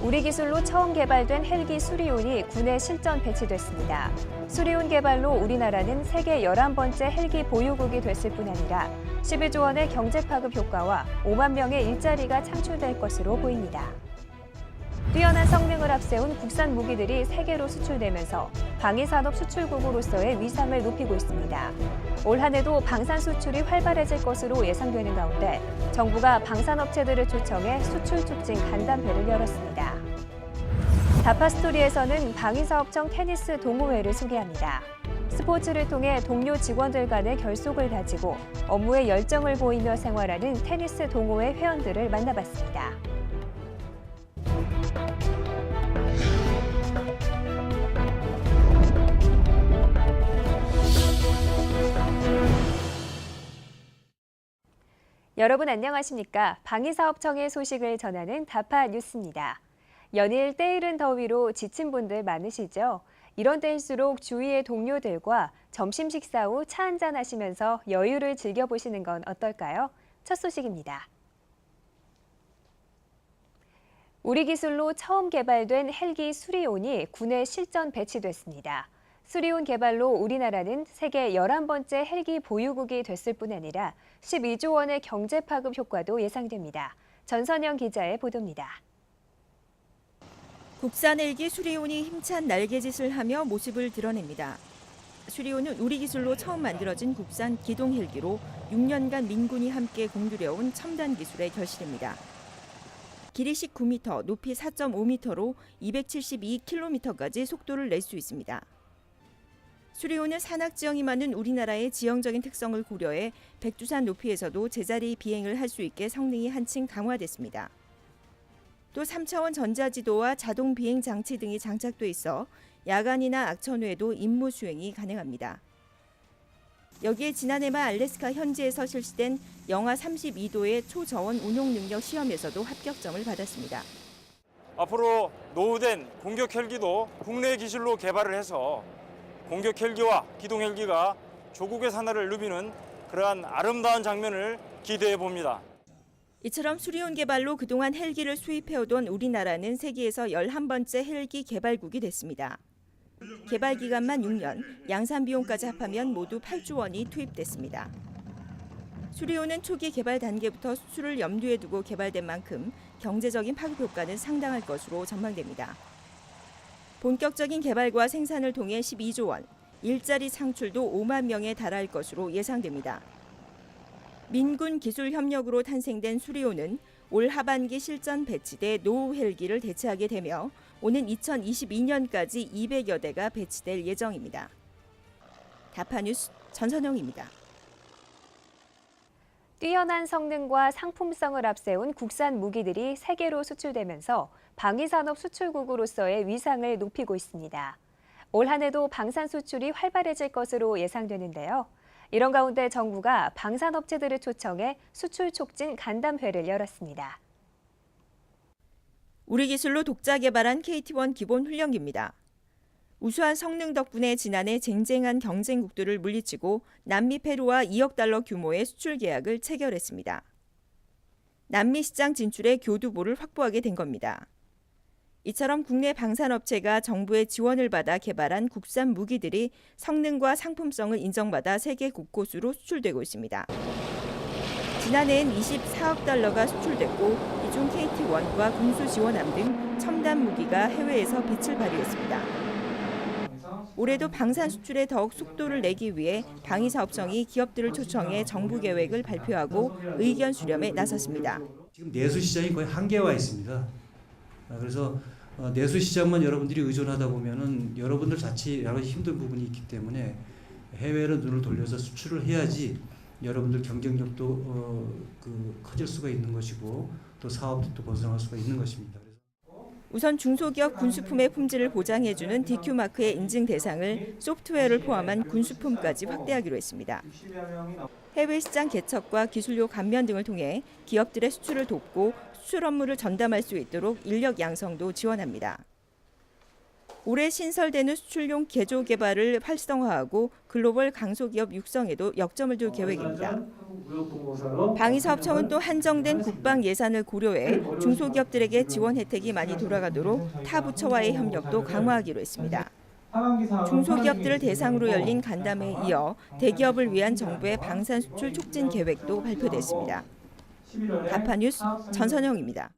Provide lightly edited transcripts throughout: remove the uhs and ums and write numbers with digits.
우리 기술로 처음 개발된 헬기 수리온이 군에 실전 배치됐습니다. 수리온 개발로 우리나라는 세계 11번째 헬기 보유국이 됐을 뿐 아니라 12조 원의 경제 파급 효과와 5만 명의 일자리가 창출될 것으로 보입니다. 뛰어난 성능을 앞세운 국산 무기들이 세계로 수출되면서 방위산업 수출국으로서의 위상을 높이고 있습니다. 올 한 해도 방산 수출이 활발해질 것으로 예상되는 가운데 정부가 방산업체들을 초청해 수출 촉진 간담회를 열었습니다. 다파스토리에서는 방위사업청 테니스 동호회를 소개합니다. 스포츠를 통해 동료 직원들 간의 결속을 다지고 업무에 열정을 보이며 생활하는 테니스 동호회 회원들을 만나봤습니다. 여러분 안녕하십니까? 방위사업청의 소식을 전하는 다파 뉴스입니다. 연일 때이른 더위로 지친 분들 많으시죠? 이런 때일수록 주위의 동료들과 점심 식사 후 차 한잔 하시면서 여유를 즐겨보시는 건 어떨까요? 첫 소식입니다. 우리 기술로 처음 개발된 헬기 수리온이 군에 실전 배치됐습니다. 수리온 개발로 우리나라는 세계 11번째 헬기 보유국이 됐을 뿐 아니라 12조 원의 경제 파급 효과도 예상됩니다. 전선영 기자의 보도입니다. 국산 헬기 수리온이 힘찬 날개짓을 하며 모습을 드러냅니다. 수리온은 우리 기술로 처음 만들어진 국산 기동 헬기로 6년간 민군이 함께 공들여온 첨단 기술의 결실입니다. 길이 19m, 높이 4.5m로 272km까지 속도를 낼 수 있습니다. 수리온은 산악 지형이 많은 우리나라의 지형적인 특성을 고려해 백두산 높이에서도 제자리 비행을 할 수 있게 성능이 한층 강화됐습니다. 또 3차원 전자지도와 자동 비행 장치 등이 장착돼 있어 야간이나 악천 후에도 임무 수행이 가능합니다. 여기에 지난해 말 알래스카 현지에서 실시된 영하 32도의 초저온 운용 능력 시험에서도 합격점을 받았습니다. 앞으로 노후된 공격 헬기도 국내 기술로 개발을 해서 공격 헬기와 기동 헬기가 조국의 하나를 누비는 그러한 아름다운 장면을 기대해 봅니다. 이처럼 수리온 개발로 그동안 헬기를 수입해오던 우리나라는 세계에서 11번째 헬기 개발국이 됐습니다. 개발 기간만 6년, 양산 비용까지 합하면 모두 8조 원이 투입됐습니다. 수리온은 초기 개발 단계부터 수출을 염두에 두고 개발된 만큼 경제적인 파급 효과는 상당할 것으로 전망됩니다. 본격적인 개발과 생산을 통해 12조 원, 일자리 창출도 5만 명에 달할 것으로 예상됩니다. 민군 기술 협력으로 탄생된 수리온은 올 하반기 실전 배치돼 노후 헬기를 대체하게 되며 오는 2022년까지 200여 대가 배치될 예정입니다. 다파뉴스 전선영입니다. 뛰어난 성능과 상품성을 앞세운 국산 무기들이 세계로 수출되면서 방위산업 수출국으로서의 위상을 높이고 있습니다. 올 한 해도 방산 수출이 활발해질 것으로 예상되는데요. 이런 가운데 정부가 방산업체들을 초청해 수출 촉진 간담회를 열었습니다. 우리 기술로 독자 개발한 KT-1 기본 훈련기입니다. 우수한 성능 덕분에 지난해 쟁쟁한 경쟁국들을 물리치고 남미 페루와 2억 달러 규모의 수출 계약을 체결했습니다. 남미 시장 진출에 교두보를 확보하게 된 겁니다. 이처럼 국내 방산업체가 정부의 지원을 받아 개발한 국산 무기들이 성능과 상품성을 인정받아 세계 곳곳으로 수출되고 있습니다. 지난해엔 24억 달러가 수출됐고 이중 KT-1과 군수지원함 등 첨단 무기가 해외에서 빛을 발휘했습니다. 올해도 방산 수출에 더욱 속도를 내기 위해 방위사업청이 기업들을 초청해 정부 계획을 발표하고 의견 수렴에 나섰습니다. 지금 내수 시장이 거의 한계와 있습니다. 그래서 내수 시장만 여러분들이 의존하다 보면은 여러분들 자체 여러 가지 힘든 부분이 있기 때문에 해외로 눈을 돌려서 수출을 해야지 여러분들 경쟁력도 커질 수가 있는 것이고 또 사업도 또 벗어날 수가 있는 것입니다. 우선 중소기업 군수품의 품질을 보장해주는 DQ마크의 인증 대상을 소프트웨어를 포함한 군수품까지 확대하기로 했습니다. 해외 시장 개척과 기술료 감면 등을 통해 기업들의 수출을 돕고 수출 업무를 전담할 수 있도록 인력 양성도 지원합니다. 올해 신설되는 수출용 개조 개발을 활성화하고 글로벌 강소기업 육성에도 역점을 둘 계획입니다. 방위사업청은 또 한정된 국방 예산을 고려해 중소기업들에게 지원 혜택이 많이 돌아가도록 타 부처와의 협력도 강화하기로 했습니다. 중소기업들을 대상으로 열린 간담회에 이어 대기업을 위한 정부의 방산 수출 촉진 계획도 발표됐습니다. 다파뉴스 전선영입니다.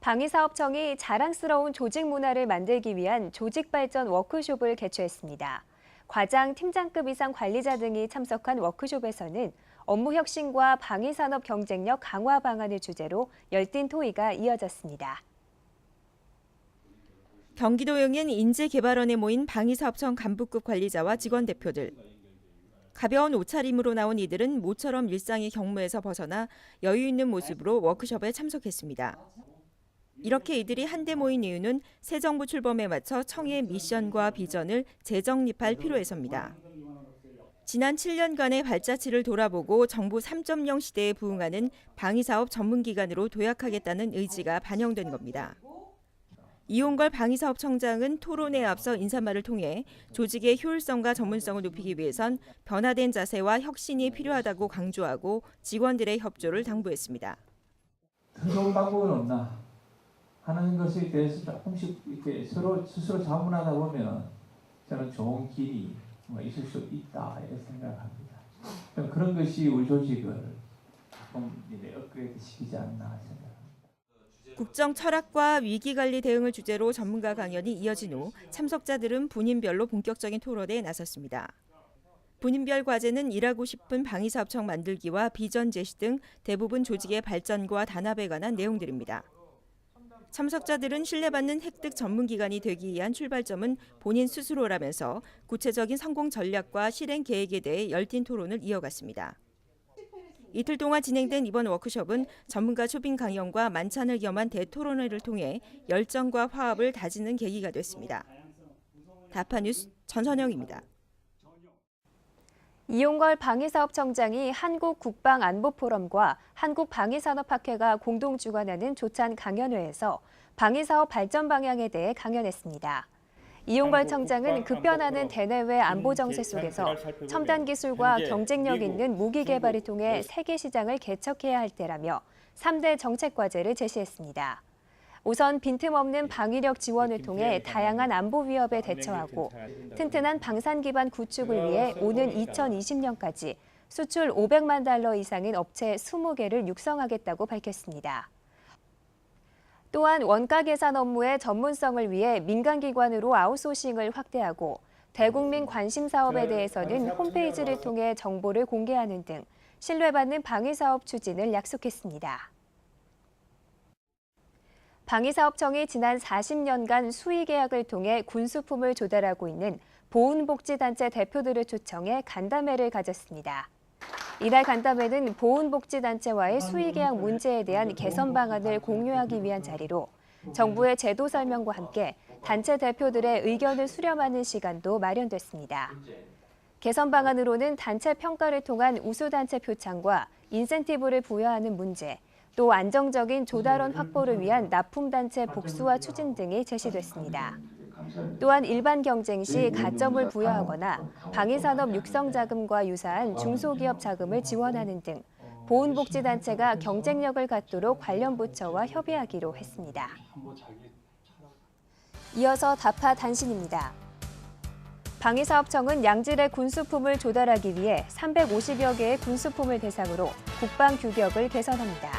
방위사업청이 자랑스러운 조직 문화를 만들기 위한 조직발전 워크숍을 개최했습니다. 과장, 팀장급 이상 관리자 등이 참석한 워크숍에서는 업무 혁신과 방위산업 경쟁력 강화 방안을 주제로 열띤 토의가 이어졌습니다. 경기도 용인 인재개발원에 모인 방위사업청 간부급 관리자와 직원 대표들. 가벼운 옷차림으로 나온 이들은 모처럼 일상의 경무에서 벗어나 여유 있는 모습으로 워크숍에 참석했습니다. 이렇게 이들이 한데 모인 이유는 새 정부 출범에 맞춰 청의 미션과 비전을 재정립할 필요해서입니다. 지난 7년간의 발자취를 돌아보고 정부 3.0 시대에 부응하는 방위사업 전문기관으로 도약하겠다는 의지가 반영된 겁니다. 이용걸 방위사업청장은 토론에 앞서 인사말을 통해 조직의 효율성과 전문성을 높이기 위해선 변화된 자세와 혁신이 필요하다고 강조하고 직원들의 협조를 당부했습니다. 더 좋은 방법은 없나 하는 것에 대해서 조금씩 이렇게 서로 스스로 자문하다 보면 저는 좋은 길이 있을 수 있다 이렇게 생각합니다. 그런 것이 우리 조직을 조금 업그레이드 시키지 않나 생각합니다. 국정 철학과 위기관리 대응을 주제로 전문가 강연이 이어진 후 참석자들은 분인별로 본격적인 토론에 나섰습니다. 분인별 과제는 일하고 싶은 방위사업청 만들기와 비전 제시 등 대부분 조직의 발전과 단합에 관한 내용들입니다. 참석자들은 신뢰받는 획득 전문기관이 되기 위한 출발점은 본인 스스로라면서 구체적인 성공 전략과 실행 계획에 대해 열띤 토론을 이어갔습니다. 이틀 동안 진행된 이번 워크숍은 전문가 초빙 강연과 만찬을 겸한 대토론회를 통해 열정과 화합을 다지는 계기가 됐습니다. 다파뉴스 전선영입니다. 이용걸 방위사업청장이 한국국방안보포럼과 한국방위산업학회가 공동 주관하는 조찬 강연회에서 방위사업 발전 방향에 대해 강연했습니다. 이용걸 청장은 급변하는 대내외 안보 정세 속에서 첨단 기술과 경쟁력 있는 무기 개발을 통해 세계 시장을 개척해야 할 때라며 3대 정책 과제를 제시했습니다. 우선 빈틈없는 방위력 지원을 통해 다양한 안보 위협에 대처하고 튼튼한 방산 기반 구축을 위해 오는 2020년까지 수출 500만 달러 이상인 업체 20개를 육성하겠다고 밝혔습니다. 또한 원가 계산 업무의 전문성을 위해 민간기관으로 아웃소싱을 확대하고 대국민 관심 사업에 대해서는 홈페이지를 통해 정보를 공개하는 등 신뢰받는 방위사업 추진을 약속했습니다. 방위사업청이 지난 40년간 수의 계약을 통해 군수품을 조달하고 있는 보훈복지단체 대표들을 초청해 간담회를 가졌습니다. 이날 간담회는 보훈복지단체와의 수의 계약 문제에 대한 개선 방안을 공유하기 위한 자리로 정부의 제도 설명과 함께 단체 대표들의 의견을 수렴하는 시간도 마련됐습니다. 개선 방안으로는 단체 평가를 통한 우수단체 표창과 인센티브를 부여하는 문제, 또 안정적인 조달원 확보를 위한 납품단체 복수화 추진 등이 제시됐습니다. 또한 일반 경쟁 시 가점을 부여하거나 방위산업 육성자금과 유사한 중소기업 자금을 지원하는 등 보훈복지단체가 경쟁력을 갖도록 관련 부처와 협의하기로 했습니다. 이어서 다파 단신입니다. 방위사업청은 양질의 군수품을 조달하기 위해 350여 개의 군수품을 대상으로 국방 규격을 개선합니다.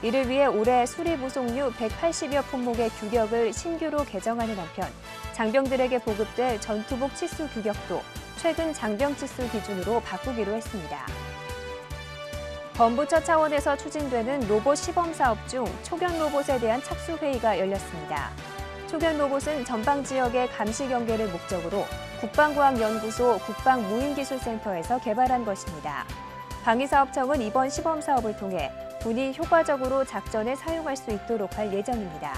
이를 위해 올해 수리부속류 180여 품목의 규격을 신규로 개정하는 한편 장병들에게 보급될 전투복 치수 규격도 최근 장병 치수 기준으로 바꾸기로 했습니다. 범부처 차원에서 추진되는 로봇 시범 사업 중 초경 로봇에 대한 착수 회의가 열렸습니다. 초경 로봇은 전방 지역의 감시 경계를 목적으로 국방과학연구소 국방무인기술센터에서 개발한 것입니다. 방위사업청은 이번 시범 사업을 통해 군이 효과적으로 작전에 사용할 수 있도록 할 예정입니다.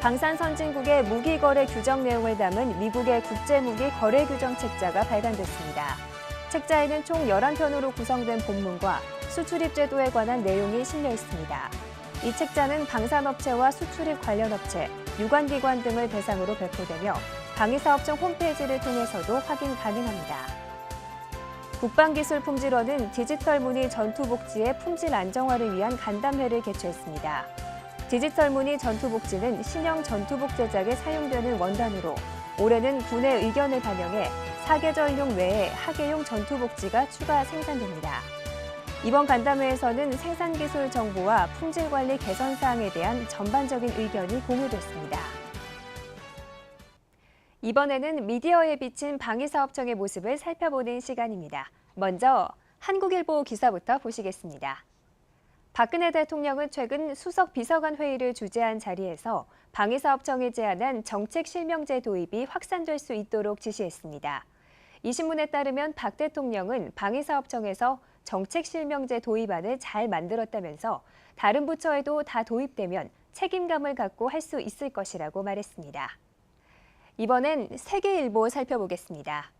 방산선진국의 무기거래 규정 내용을 담은 미국의 국제무기 거래 규정 책자가 발간됐습니다. 책자에는 총 11편으로 구성된 본문과 수출입 제도에 관한 내용이 실려 있습니다. 이 책자는 방산업체와 수출입 관련 업체, 유관기관 등을 대상으로 배포되며 방위사업청 홈페이지를 통해서도 확인 가능합니다. 국방기술품질원은 디지털 문의 전투복지의 품질 안정화를 위한 간담회를 개최했습니다. 디지털 문의 전투복지는 신형 전투복 제작에 사용되는 원단으로 올해는 군의 의견을 반영해 사계절용 외에 하계용 전투복지가 추가 생산됩니다. 이번 간담회에서는 생산기술 정보와 품질관리 개선 사항에 대한 전반적인 의견이 공유됐습니다. 이번에는 미디어에 비친 방위사업청의 모습을 살펴보는 시간입니다. 먼저 한국일보 기사부터 보시겠습니다. 박근혜 대통령은 최근 수석 비서관 회의를 주재한 자리에서 방위사업청이 제안한 정책실명제 도입이 확산될 수 있도록 지시했습니다. 이 신문에 따르면 박 대통령은 방위사업청에서 정책실명제 도입안을 잘 만들었다면서 다른 부처에도 다 도입되면 책임감을 갖고 할 수 있을 것이라고 말했습니다. 이번엔 세계일보 살펴보겠습니다.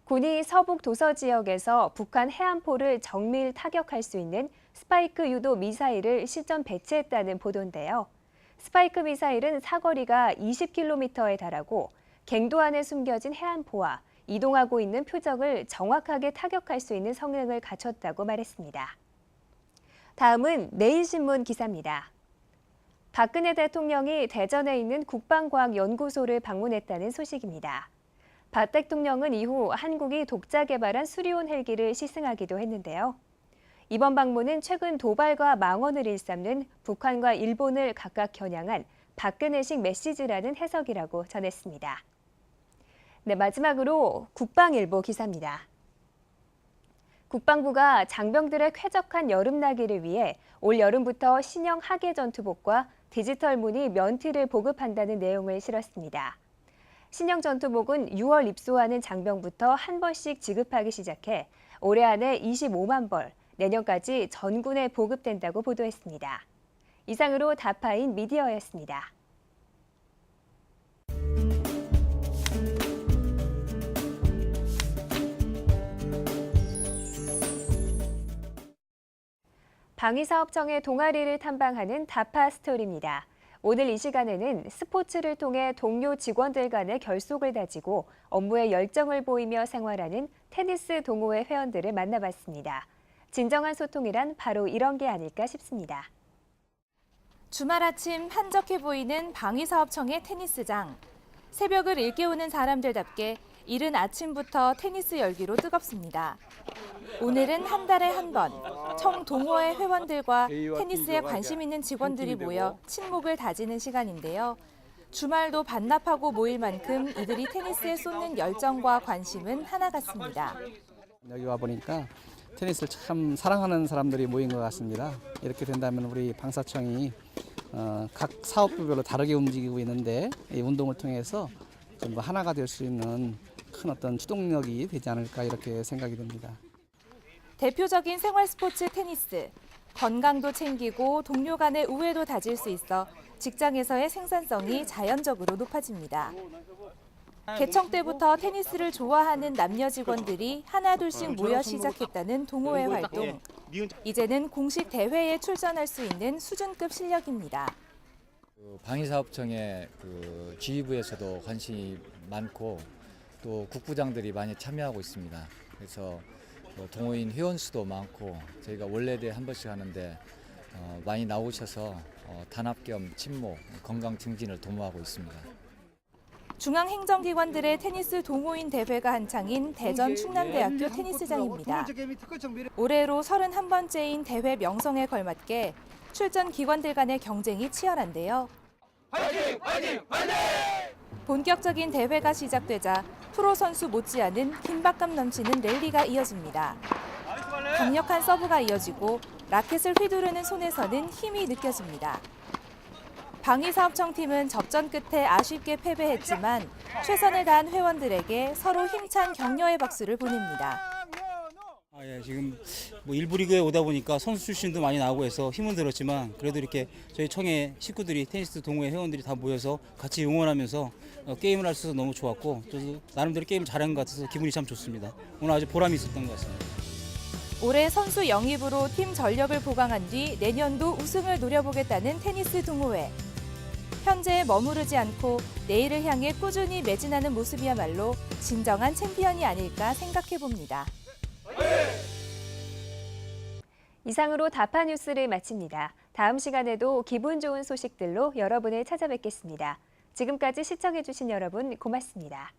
군이 서북 도서 지역에서 북한 해안포를 정밀 타격할 수 있는 스파이크 유도 미사일을 실전 배치했다는 보도인데요. 스파이크 미사일은 사거리가 20km에 달하고 갱도 안에 숨겨진 해안포와 이동하고 있는 표적을 정확하게 타격할 수 있는 성능을 갖췄다고 말했습니다. 다음은 내일신문 기사입니다. 박근혜 대통령이 대전에 있는 국방과학연구소를 방문했다는 소식입니다. 박 대통령은 이후 한국이 독자 개발한 수리온 헬기를 시승하기도 했는데요. 이번 방문은 최근 도발과 망언을 일삼는 북한과 일본을 각각 겨냥한 박근혜식 메시지라는 해석이라고 전했습니다. 네, 마지막으로 국방일보 기사입니다. 국방부가 장병들의 쾌적한 여름나기를 위해 올 여름부터 신형 하계 전투복과 디지털 문의 면티를 보급한다는 내용을 실었습니다. 신형 전투복은 6월 입소하는 장병부터 한 벌씩 지급하기 시작해 올해 안에 25만 벌, 내년까지 전군에 보급된다고 보도했습니다. 이상으로 다파인 미디어였습니다. 방위사업청의 동아리를 탐방하는 다파 스토리입니다. 오늘 이 시간에는 스포츠를 통해 동료 직원들 간의 결속을 다지고 업무에 열정을 보이며 생활하는 테니스 동호회 회원들을 만나봤습니다. 진정한 소통이란 바로 이런 게 아닐까 싶습니다. 주말 아침 한적해 보이는 방위사업청의 테니스장. 새벽을 일깨우는 사람들답게 이른 아침부터 테니스 열기로 뜨겁습니다. 오늘은 한 달에 한 번 청 동호회 회원들과 테니스에 관심 있는 직원들이 모여 친목을 다지는 시간인데요. 주말도 반납하고 모일 만큼 이들이 테니스에 쏟는 열정과 관심은 하나 같습니다. 여기 와 보니까 테니스를 참 사랑하는 사람들이 모인 것 같습니다. 이렇게 된다면 우리 방사청이 각 사업부별로 다르게 움직이고 있는데 이 운동을 통해서 전부 하나가 될 수 있는 큰 어떤 추동력이 되지 않을까 이렇게 생각이 듭니다. 대표적인 생활 스포츠 테니스. 건강도 챙기고 동료 간의 우애도 다질 수 있어 직장에서의 생산성이 자연적으로 높아집니다. 개청 때부터 테니스를 좋아하는 남녀 직원들이 하나둘씩 모여 시작했다는 동호회 활동. 이제는 공식 대회에 출전할 수 있는 수준급 실력입니다. 방위사업청의 지휘부에서도 관심이 많고 또 국부장들이 많이 참여하고 있습니다. 그래서 동호인 회원 수도 많고 저희가 원래대 한 번씩 하는데 많이 나오셔서 단합 겸 친목, 건강 증진을 도모하고 있습니다. 중앙행정기관들의 테니스 동호인 대회가 한창인 대전 충남대학교 테니스장입니다. 올해로 31번째인 대회 명성에 걸맞게 출전 기관들 간의 경쟁이 치열한데요. 화이팅! 화이팅! 화이팅! 본격적인 대회가 시작되자 프로 선수 못지않은 긴박감 넘치는 랠리가 이어집니다. 강력한 서브가 이어지고 라켓을 휘두르는 손에서는 힘이 느껴집니다. 방위사업청 팀은 접전 끝에 아쉽게 패배했지만 최선을 다한 회원들에게 서로 힘찬 격려의 박수를 보냅니다. 지금 일부 리그에 오다 보니까 선수 출신도 많이 나오고 해서 힘은 들었지만 그래도 이렇게 저희 청의 식구들이 테니스 동호회 회원들이 다 모여서 같이 응원하면서 게임을 할 수 있어서 너무 좋았고 또 나름대로 게임 잘한 것 같아서 기분이 참 좋습니다. 오늘 아주 보람이 있었던 것 같습니다. 올해 선수 영입으로 팀 전력을 보강한 뒤 내년도 우승을 노려보겠다는 테니스 동호회. 현재에 머무르지 않고 내일을 향해 꾸준히 매진하는 모습이야말로 진정한 챔피언이 아닐까 생각해봅니다. 이상으로 다파 뉴스를 마칩니다. 다음 시간에도 기분 좋은 소식들로 여러분을 찾아뵙겠습니다. 지금까지 시청해주신 여러분 고맙습니다.